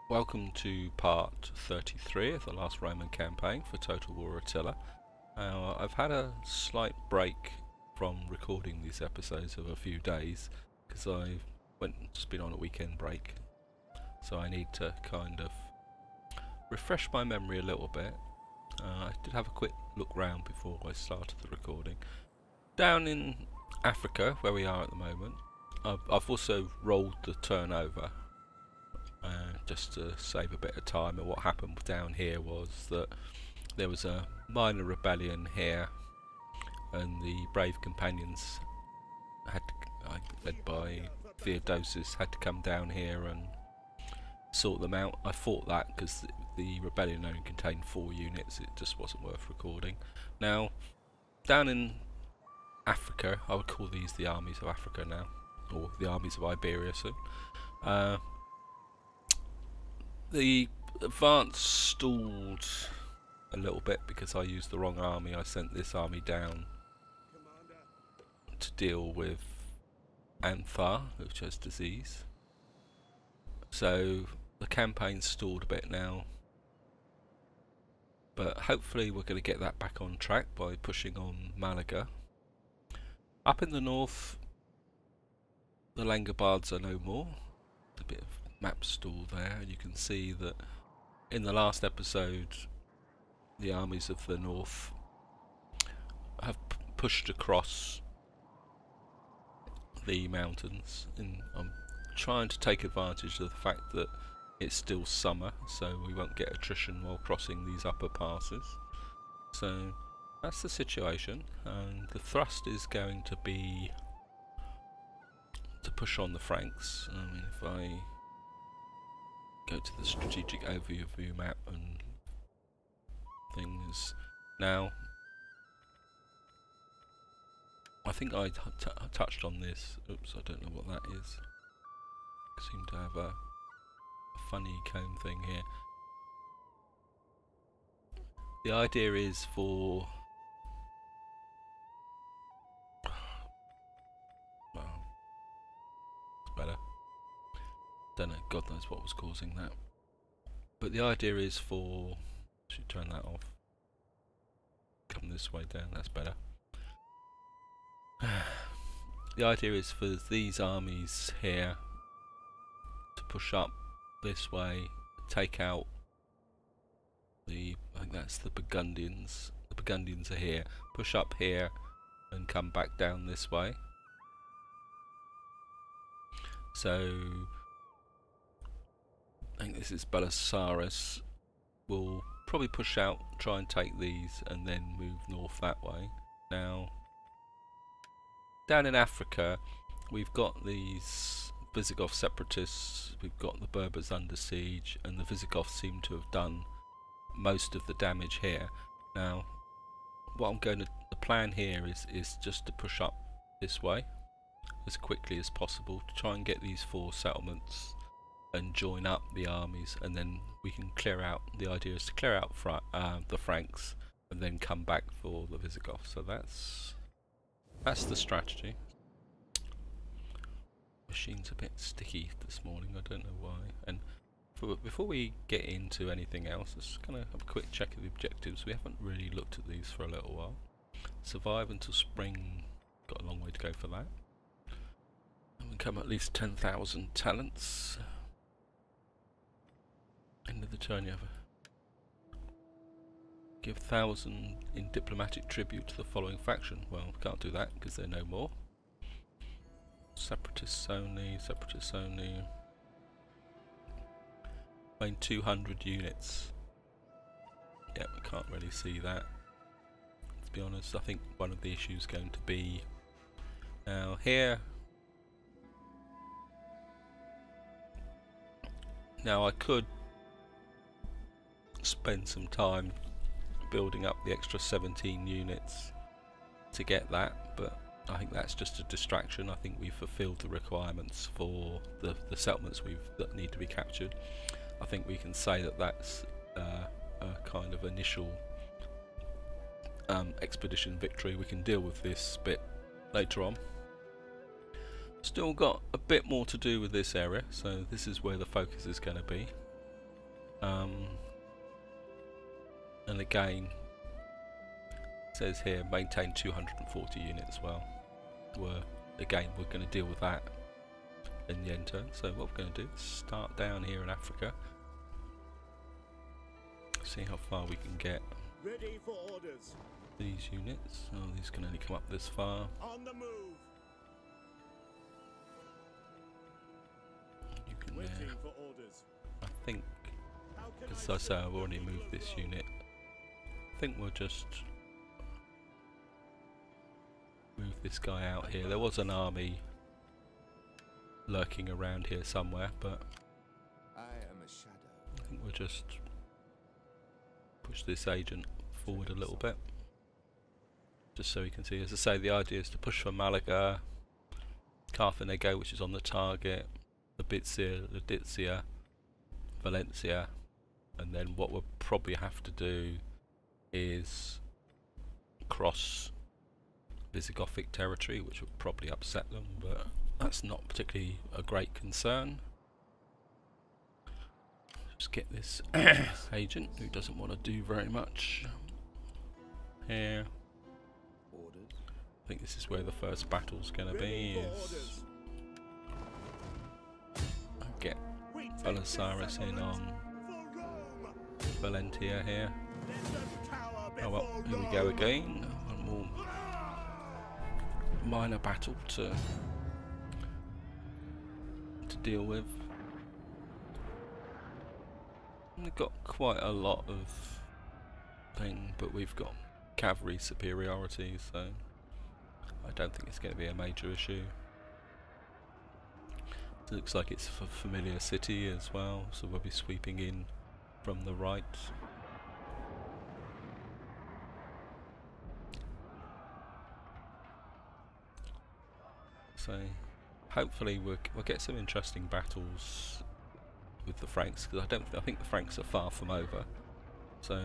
Welcome to part 33 of the last Roman campaign for Total War Attila. I've had a slight break from recording these episodes of a few days because I've just been on a weekend break, so I need to kind of refresh my memory a little bit. I did have a quick look round before I started the recording. Down in Africa, where we are at the moment, I've also rolled the turnover. Just to save a bit of time. And what happened down here was that there was a minor rebellion here, and the brave companions led by Theodosius, had to come down here and sort them out. I fought that because the rebellion only contained 4 units. It just wasn't worth recording. Now, down in Africa, I would call these the armies of Africa now, or the armies of Iberia soon. The advance stalled a little bit because I used the wrong army. I sent this army down to deal with Antha, which has disease. So the campaign stalled a bit now, but hopefully we're going to get that back on track by pushing on Malaga. Up in the north, the Langobards are no more. A bit of map stall there, and you can see that in the last episode the armies of the north have pushed across the mountains, and I'm trying to take advantage of the fact that it's still summer, so we won't get attrition while crossing these upper passes. So that's the situation, and the thrust is going to be to push on the Franks. I mean, if I go to the strategic overview map and things now, I think I touched on this. Oops, I don't know what that is. I seem to have a funny comb thing here. The idea is for better. Don't know, God knows what was causing that. But the idea is for, should turn that off. Come this way down, that's better. The idea is for these armies here to push up this way, take out the, I think that's the Burgundians. The Burgundians are here. Push up here and come back down this way. So I think this is Belisarius. We'll probably push out, try and take these, and then move north that way. Now, down in Africa, we've got these Visigothic Separatists, we've got the Berbers under siege, and the Visigoths seem to have done most of the damage here. Now, what I'm going to, the plan here is just to push up this way as quickly as possible to try and get these 4 settlements and join up the armies, and then we can clear out. The idea is to clear out the Franks and then come back for the Visigoths. So that's the strategy. Machine's a bit sticky this morning, I don't know why. And before we get into anything else, let's kind of have a quick check of the objectives. We haven't really looked at these for a little while. Survive until spring, got a long way to go for that. And we come at least 10,000 talents. End of the turn, you have give 1,000 in diplomatic tribute to the following faction. Well, we can't do that because they're no more. Separatists only, Separatists only. Main 200 units. Yeah, we can't really see that. To be honest, I think one of the issues is going to be now here. Now I could spend some time building up the extra 17 units to get that, but I think that's just a distraction. I think we've fulfilled the requirements for the settlements that need to be captured. I think we can say that that's a kind of initial expedition victory. We can deal with this bit later on. Still got a bit more to do with this area, so this is where the focus is going to be. And again, it says here maintain 240 units. Well, we're going to deal with that in the end turn. So what we're going to do is start down here in Africa, see how far we can get. Ready for orders. These units. Oh, these can only come up this far. On the move. You can Waiting for orders. I think, How can as I say, I've already moved this unit. I think we'll just move this guy out here. There was an army lurking around here somewhere, but I am a shadow. I think we'll just push this agent forward a little bit, just so you can see. As I say, the idea is to push for Malaga, Carthanego, which is on the target, Laodicea, Valencia, and then what we'll probably have to do is cross Visigothic territory, which would probably upset them, but that's not particularly a great concern. Just get this agent who doesn't want to do very much here. Orders. I think this is where the first battle's going to be. Is get Belisarius in on Valentia here. Oh well, here we go again. One more minor battle to deal with. We've got quite a lot of thing, but we've got cavalry superiority, so I don't think it's going to be a major issue. It looks like it's a familiar city as well, so we'll be sweeping in from the right. So hopefully we'll get some interesting battles with the Franks, because I think the Franks are far from over. So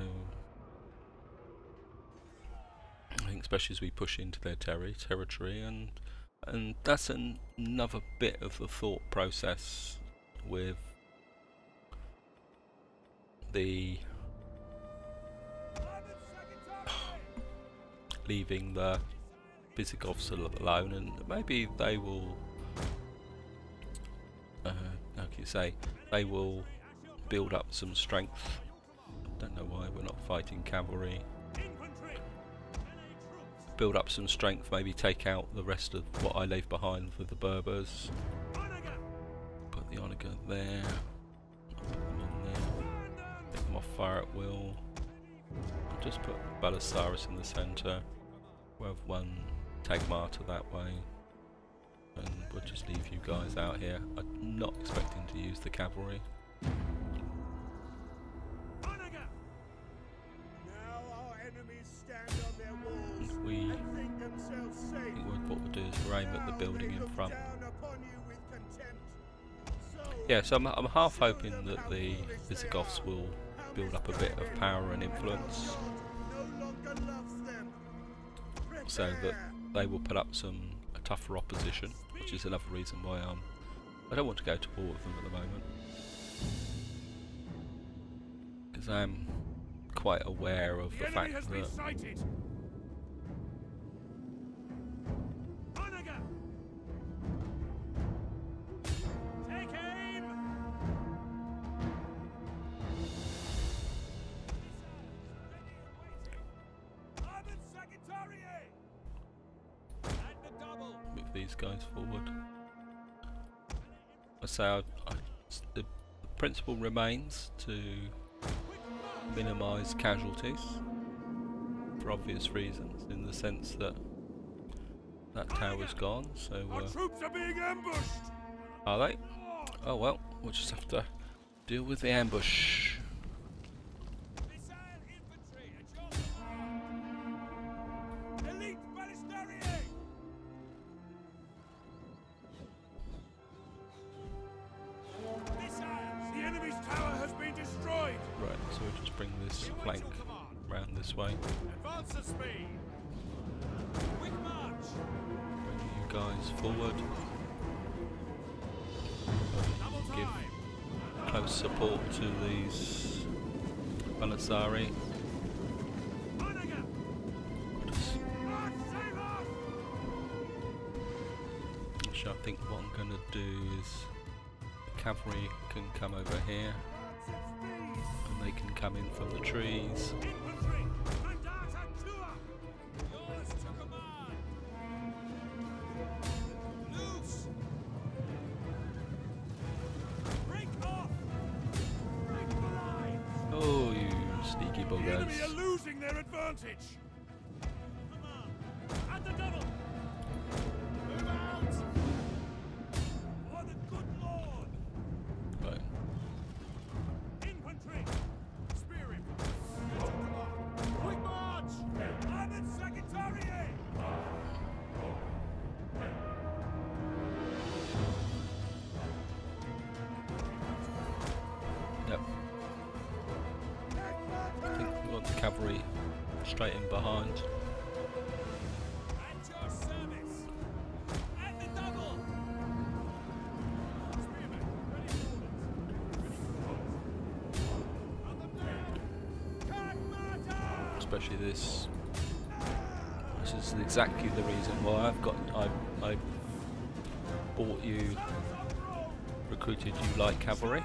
I think especially as we push into their territory, and that's another bit of the thought process with the leaving the Visigoths alone, and maybe they will, how can you say, they will build up some strength. Don't know why we're not fighting cavalry. Build up some strength, maybe take out the rest of what I leave behind for the Berbers. Put the Onager there. Put them on there. Take them off fire at will. I'll just put Belisarius in the centre. We'll have one Tagmata that way. And we'll just leave you guys out here. I'm not expecting to use the cavalry. What we'll do is we'll aim at the building in front. Yeah, so I'm half hoping that the Visigoths will build up a bit of power and influence, so that they will put up a tougher opposition, which is another reason why I don't want to go to war with them at the moment, because I am quite aware of the fact that these guys forward. I say the principle remains to minimise casualties for obvious reasons, in the sense that that tower's gone, so our troops are being ambushed. Are they? Oh well, we'll just have to deal with the ambush. Flank round this way. Advance at speed. Quick march. Bring you guys forward. Give close support to these Belisari. Actually, I think what I'm going to do is the cavalry can come over here and they can come in from the trees. Oh, you sneaky buggers. The enemy are losing their advantage. At the double. Move out. For the good Lord. Right. Infantry. Spear him. Quick march. Armored Secretariat. Yep. I think we want the cavalry straight in behind. At your service. At the double. Spearmen, ready for orders. On the down. Cut martyr. Especially this. This is exactly the reason why I bought you, recruited you light cavalry.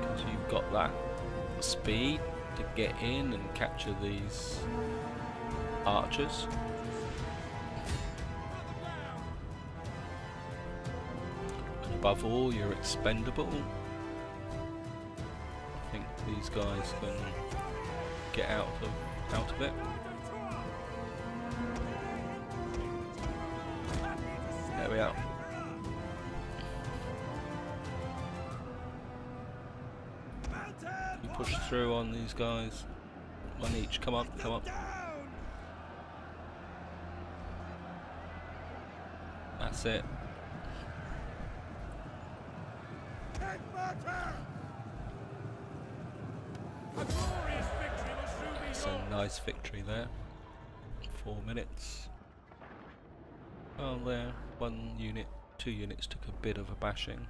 Because you've got that speed to get in and capture these archers. And above all, you're expendable. I think these guys can get out of it. There we are. You push through on these guys. One each. Come on, come on. That's it. It's a nice victory there. 4 minutes. Well, there, 1 unit, 2 units took a bit of a bashing,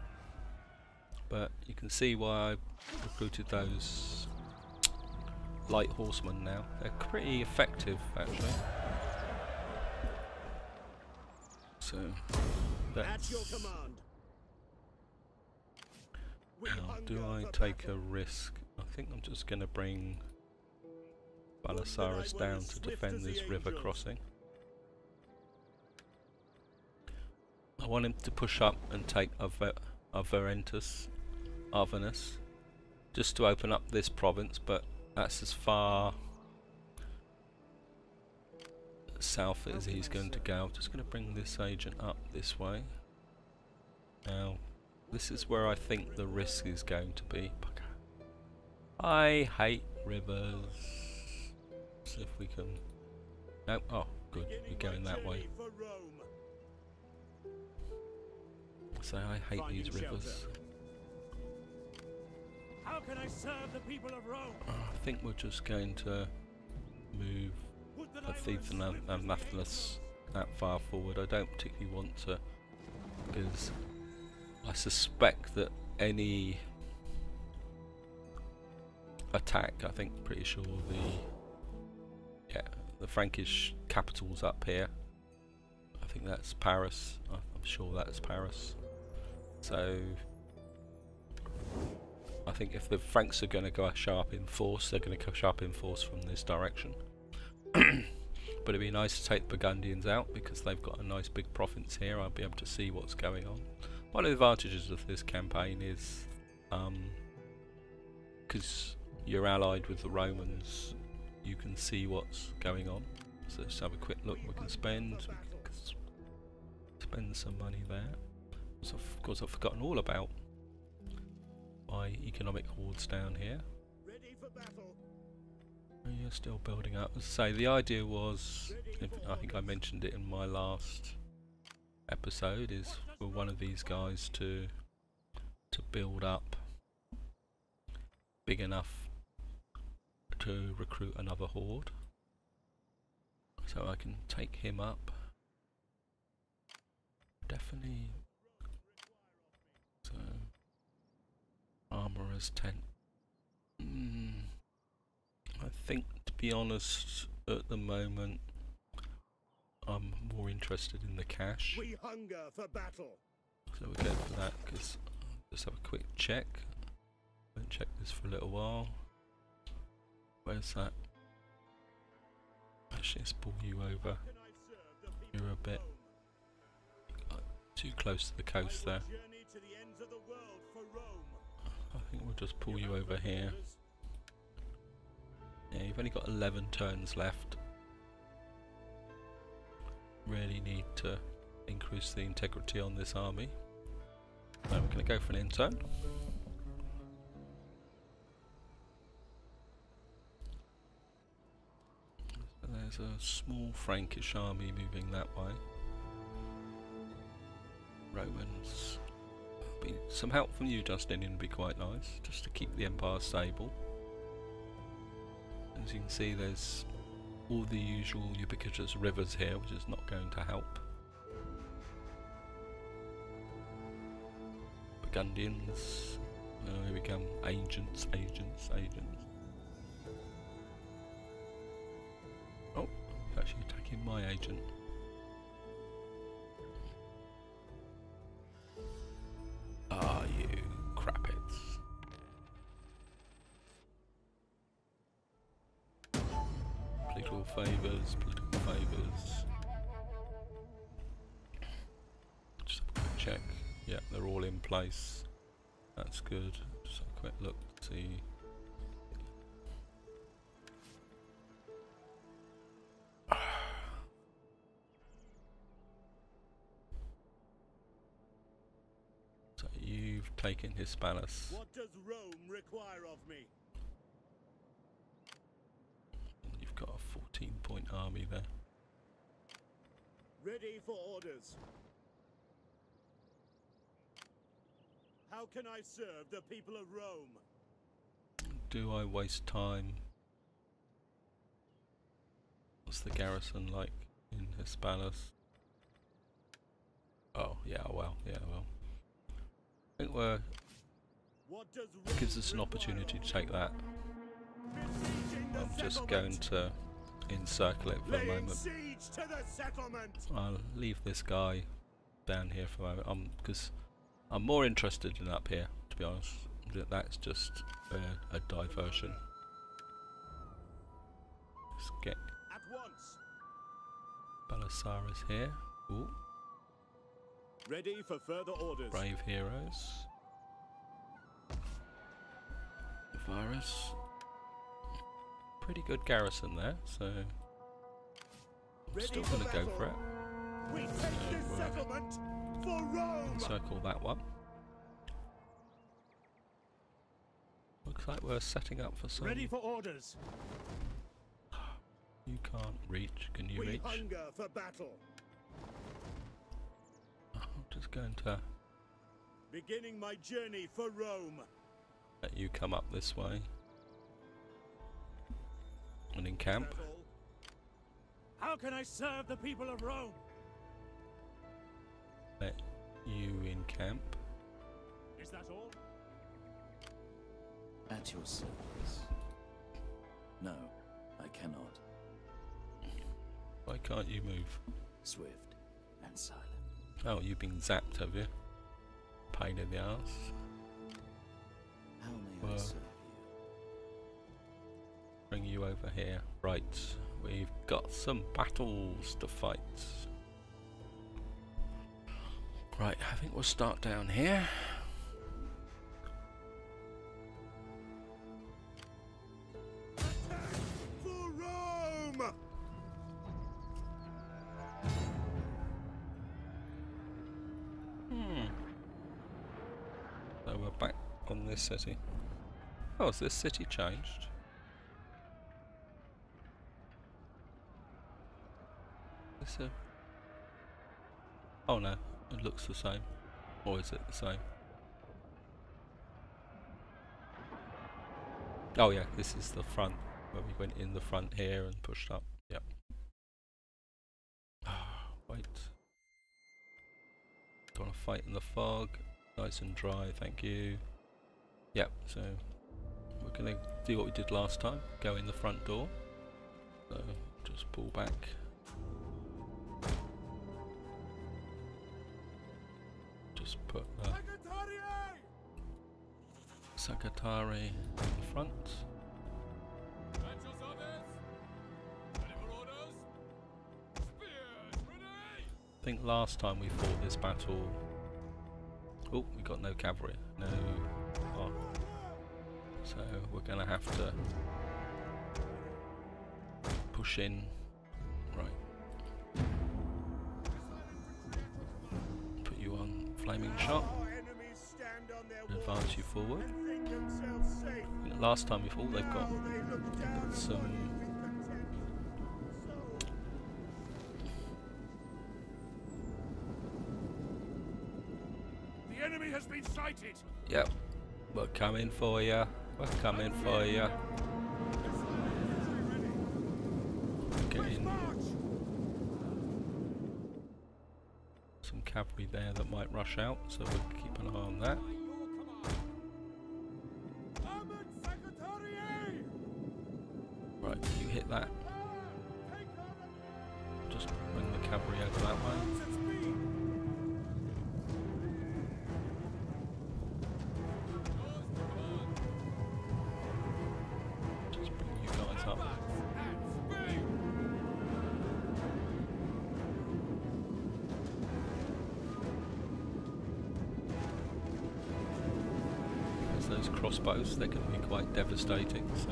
but you can see why I recruited those light horsemen now. They're pretty effective, actually. So that's. Now, do I take a risk? I think I'm just going to bring Belisarius down to defend this river crossing. I want him to push up and take Arvanus, just to open up this province, but that's as far south as he's going to go. I'm just going to bring this agent up this way. Now, this is where I think the risk is going to be. I hate rivers. See if we can. No, oh, good. We're going that way. So I hate these rivers. How can I serve the people of Rome? I think we're just going to move Attila and Athilas that far forward. I don't particularly want to, because I suspect that any attack, I think pretty sure the Frankish capital's up here. I think that's Paris. I'm sure that's Paris. So I think if the Franks are going to go show up in force, they're going to show up in force from this direction. But it'd be nice to take the Burgundians out because they've got a nice big province here. I'll be able to see what's going on. One of the advantages of this campaign is because you're allied with the Romans, you can see what's going on. So let's have a quick look. We can spend some money there. So of course I've forgotten all about my economic hordes down here. Ready for battle. You're still building up. As I say, the idea was, I think I mentioned it in my last episode, is for one of these guys to build up big enough to recruit another horde. So I can take him up. Definitely. So armorer's tent. I think, to be honest, at the moment I'm more interested in the cash. We hunger for battle. So we'll go for that, because just have a quick check. Won't check this for a little while. Where's that? Actually, let's pull you over. You're a bit too close to the coast there. I think we'll just pull you over here. Yeah, you've only got 11 turns left. Really need to increase the integrity on this army. So we're going to go for an intern. So there's a small Frankish army moving that way. Romans. Some help from you, Justinian, would be quite nice, just to keep the empire stable. As you can see, there's all the usual ubiquitous rivers here, which is not going to help. Burgundians, here we come, agents. Oh, he's actually attacking my agent. Ah, you crappets. Political favours. Just have a quick check. Yeah, they're all in place. That's good. Just have a quick look to see. So you've taken Hispalis. What does Rome require of me? You've got a 14-point army there. Ready for orders. How can I serve the people of Rome? Do I waste time? What's the garrison like in Hispalis? Oh, yeah, well. I think we're... It gives us an opportunity to take that. I'm just going to encircle it for a moment. I'll leave this guy down here for a moment, because I'm more interested in up here, to be honest. That's just a diversion. Let's get Belisarius here. Ooh. Ready for further orders. Brave heroes. Varus. Pretty good garrison there, so I'm still going to go for it. We take this settlement for Rome. Encircle that one. Looks like we're setting up for some... Ready for orders. You can't reach. Can you reach? We hunger for battle. I'm just going to Beginning my journey for Rome. let you come up this way and encamp. How can I serve the people of Rome? Let you encamp. Is that all? At your service. No, I cannot. Why can't you move? Swift and silent. Oh, you've been zapped, have you? Pain in the arse. How may I Well, serve you? bring you over here. Right, we've got some battles to fight. Right, I think we'll start down here. Attack for Rome! So we're back on this city. Oh, has this city changed? Is it? Oh no, it looks the same. Or is it the same? Oh yeah, this is the front, where we went in the front here and pushed up. Yep. Don't want to fight in the fog. Nice and dry, thank you. Yep, so we're going to do what we did last time. Go in the front door. So just pull back. Just put Sagatari in the front. I think last time we fought this battle... Oh, we got no cavalry. No... Oh. So we're going to have to push in. Right. Put you on flaming shot. Advance you forward. Last time we fought, they've got some... The enemy has been sighted. Yep, we're coming for you. We're coming for you. Getting some cavalry there that might rush out, so we'll keep an eye on that. Right, you hit that. Just bring the cavalry over that way. Those crossbows, they can be quite devastating, so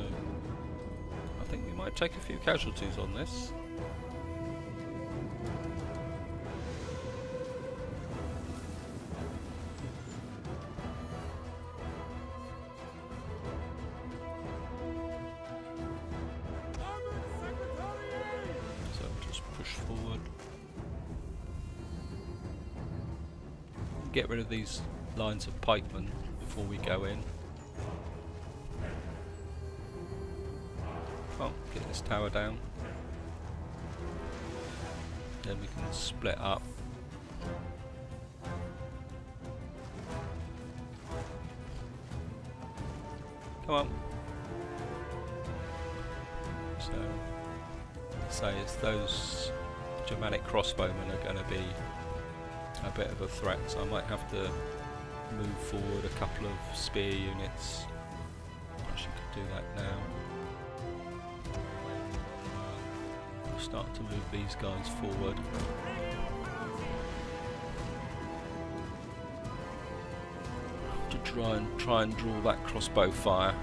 I think we might take a few casualties on this. So just push forward. Get rid of these lines of pikemen before we go in. Oh, get this tower down. Then we can split up. Come on. So it's those Germanic crossbowmen are going to be a bit of a threat, so I might have to move forward a couple of spear units. I should do that now. We'll start to move these guys forward. To try and draw that crossbow fire.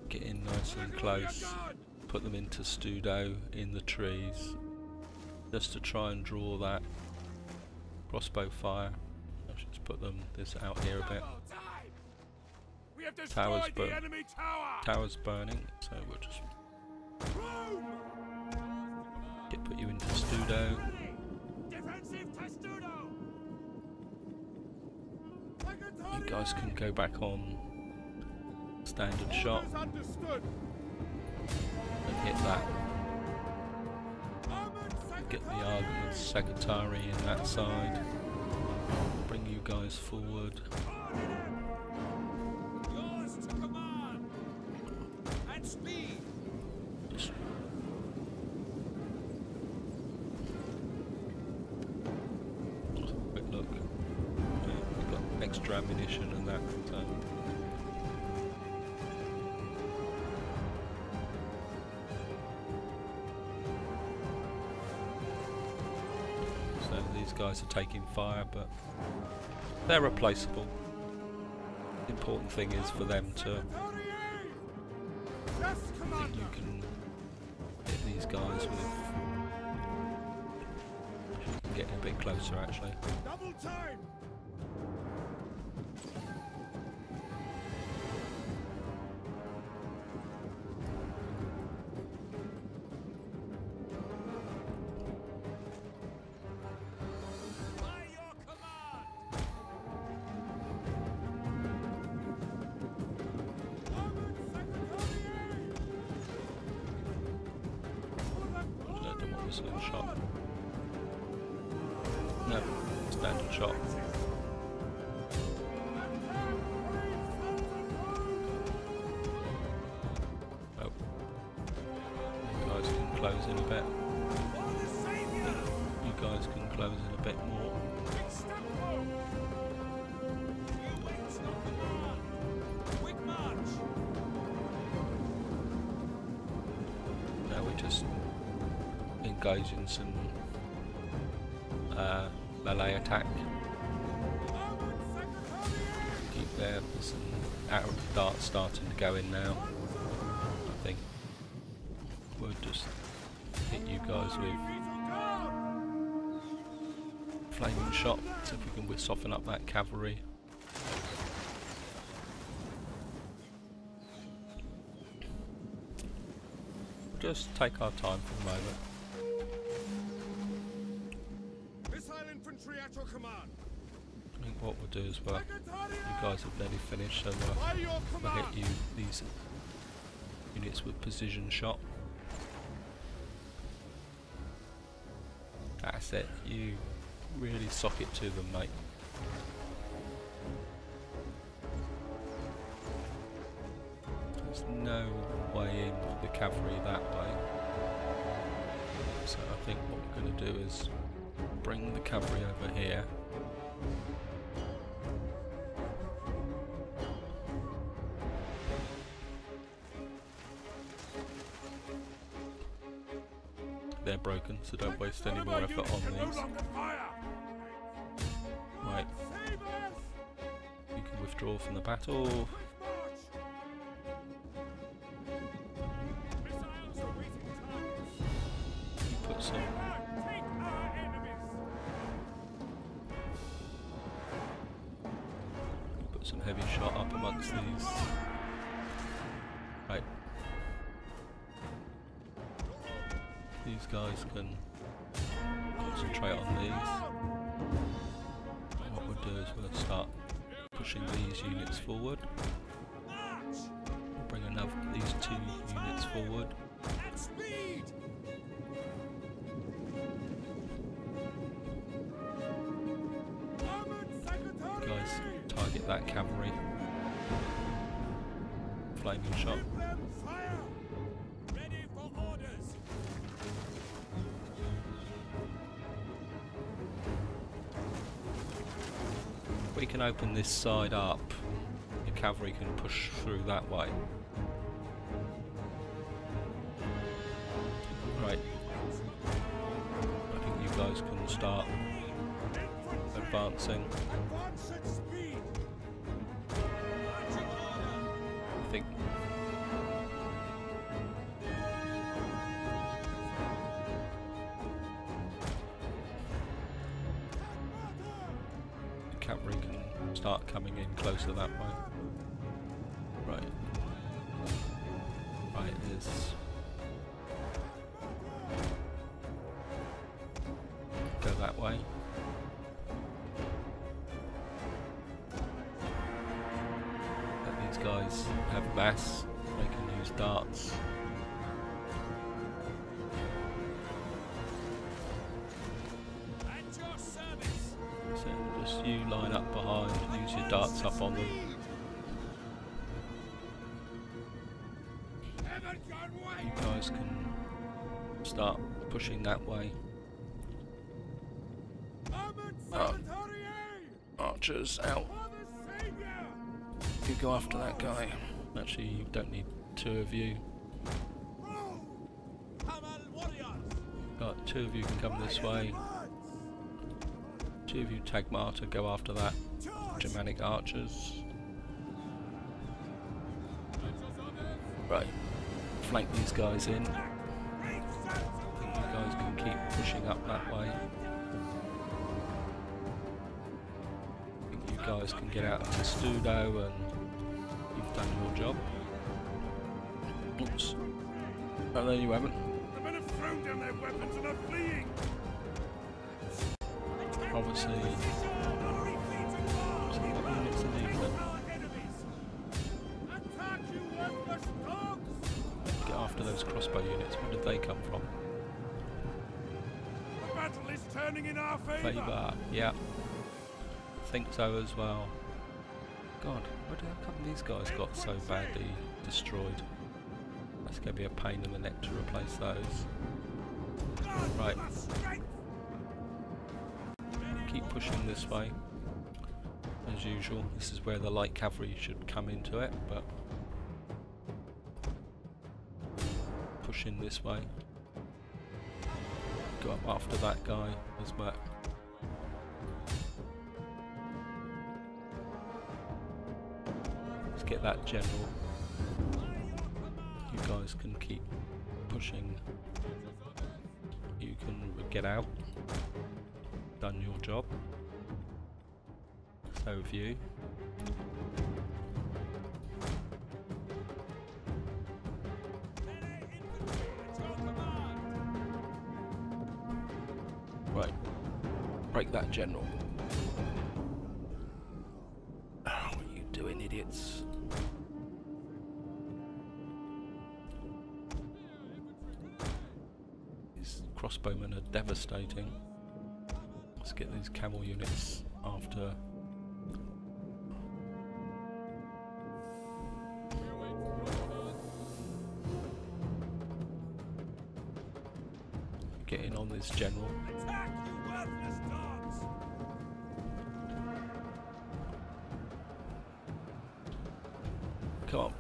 Get in nice and close. Put them into Studo in the trees. Just to try and draw that crossbow fire. I should just put this out here a bit. Tower's burning, so we'll just put you into Studo. You guys can go back on standard shot and hit that. Get the argument Secretary in that side. Bring you guys forward. Yours to command and speed. Just quick look. Yeah, we've got extra ammunition and that. These guys are taking fire, but they're replaceable. The important thing is for them to... I think you can hit these guys with... Getting a bit closer actually. Double time. whistling shot. No, standard shot. Oh. You guys can close in a bit. You guys can close in a bit more. Now we're just engaging some melee attack. Keep there, there's some arrow darts starting to go in now. I think we'll just hit you guys with flaming shot, see if we can soften up that cavalry. Just take our time for the moment. Infantry at your command. I think what we'll do is you guys have nearly finished, so we'll hit you these units with precision shot. That's it, you really sock it to them, mate. There's no way in for the cavalry that way. So I think what we're going to do is bring the cavalry over here. They're broken, so don't waste any more effort on these. Right. You can withdraw from the battle. Put some heavy shot up amongst these. Right. These guys can concentrate on these. And what we'll do is we'll start pushing these units forward. We'll bring these two units forward. Guys, target that cavalry. Flaming shot. Ready for orders. We can open this side up. The cavalry can push through that way. Right. I think you guys can start advancing. Advance at speed. I think the cavalry can start coming in closer that way. Right. Right, is go that way. Let these guys have mass, they can use darts. At your service. So just you line up behind, use your darts up on them. You guys can start pushing that way. Archers out. You go after that guy. Actually, you don't need two of you. Got two of you can come this way. Two of you tag martyr, go after that. Germanic archers. Right. Flank these guys in. I think you guys can keep pushing up that way. I think you guys can get out of the Studo and you've done your job. Oops. Oh, there you haven't. The men have thrown down their weapons and are fleeing. Obviously, what units are these then? Attack, you worthless dogs! Get after those crossbow units. Where did they come from? battle is turning in our favor. Favour, yeah. Think so as well. God, how come these guys got so badly destroyed? That's going to be a pain in the neck to replace those. Right. Keep pushing this way. As usual, this is where the light cavalry should come into it, but pushing this way. Go up after that guy as well. Let's get that general. You guys can keep pushing. You can get out. Done your job. So have you. Right. Break that general. Oh, what are you doing, idiots? These crossbowmen are devastating. Let's get these camel units after. Getting on this general. Attack, you worthless dogs! Come on.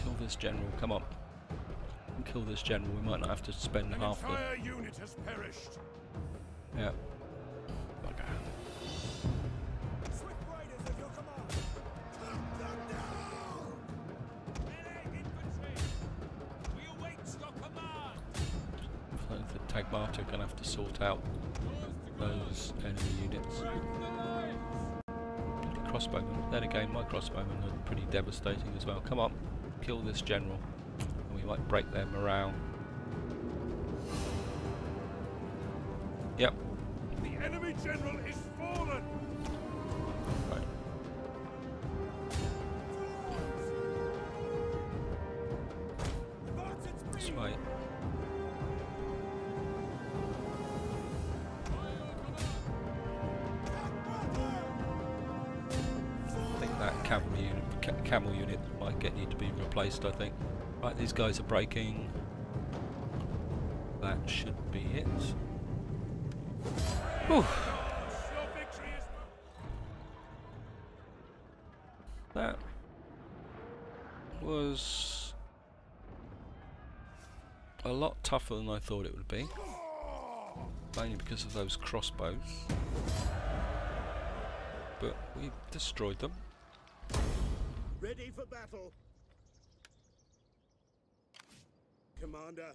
Kill this general, come on. Kill this general, we might not have to spend half the... An entire unit has perished. Yeah. Bugger. Swift riders at your command. Hunt them down! Melee infantry! We await your command! So the Tagmata are going to have to sort out those enemy units. Crossbowmen. Then again, my crossbowmen are pretty devastating as well. Come on, kill this general. And we might break their morale. Yep. The enemy general is fallen! Right. This way. I think that cavalry unit, camel unit might need to be replaced, I think. Right, these guys are breaking. That should be it. Whew. Your victory is... That was a lot tougher than I thought it would be. Mainly because of those crossbows. But we destroyed them. Ready for battle. Commander.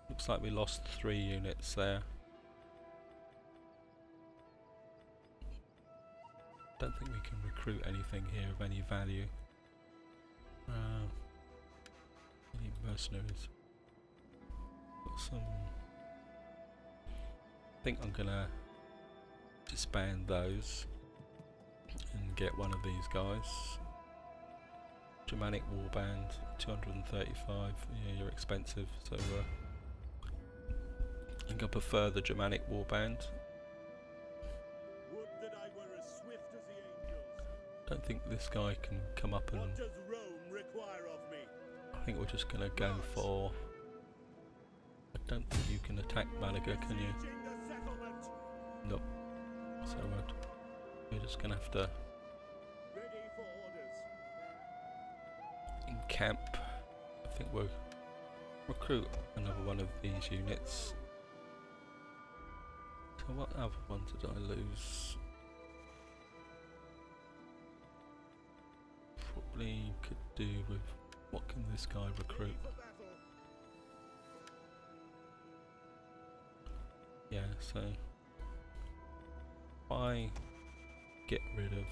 Looks like we lost 3 units there. Don't think we can recruit anything here of any value. Any mercenaries? Got some. I think I'm gonna disband those and get one of these guys. Germanic Warband, 235. Yeah, you're expensive, so I think I prefer the Germanic Warband. Would that I were as swift as the angels. Don't think this guy can come up and. What does Rome require of me? I think we're just gonna go for. I don't think you can attack Malaga, can you? Sieging the settlement. Nope. So we're just gonna have to Ready for orders. encamp. I think we'll recruit another one of these units. So what other one did I lose? Probably could do with what can this guy recruit? For battle. Yeah, so if I get rid of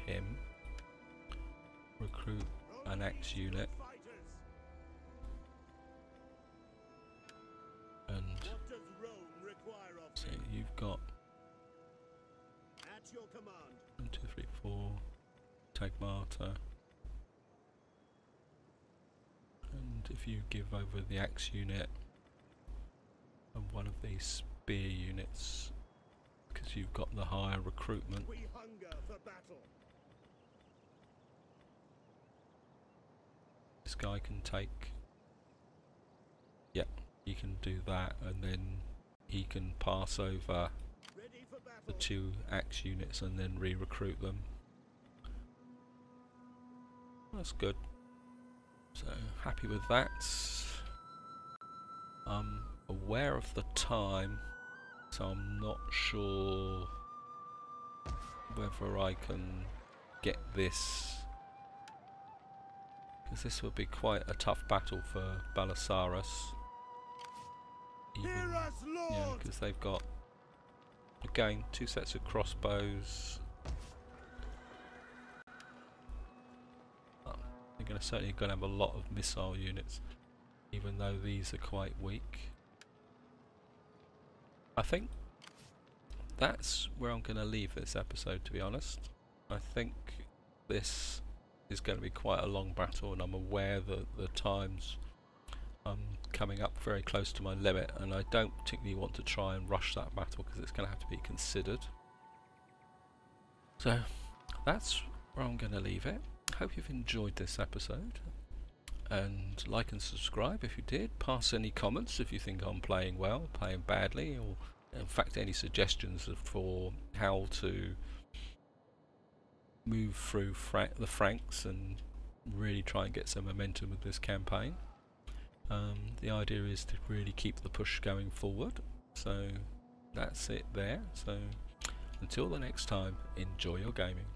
him, recruit an axe unit, Fighters. and What does Rome require of so me? you've got At your command. 1, 2, 3, 4 Tagmata, and if you give over the axe unit, and one of these spear units, because you've got the higher recruitment. We hunger for battle. This guy can take, yeah, he can do that, and then he can pass over Ready for battle. the 2 axe units and then re-recruit them. That's good. So happy with that. I'm aware of the time, so I'm not sure whether I can get this, because this would be quite a tough battle for Belisarius. Hear us, Yeah, Lord. because they've got, again, 2 sets of crossbows. They're certainly going to have a lot of missile units, even though these are quite weak. I think that's where I'm going to leave this episode, to be honest. I think this is going to be quite a long battle, and I'm aware that the times coming up very close to my limit, and I don't particularly want to try and rush that battle because it's going to have to be considered. So that's where I'm going to leave it. Hope you've enjoyed this episode, and like and subscribe if you did. Pass any comments if you think I'm playing well, playing badly, or in fact any suggestions for how to move through the Franks and really try and get some momentum with this campaign. The idea is to really keep the push going forward, so that's it there. So until the next time, enjoy your gaming.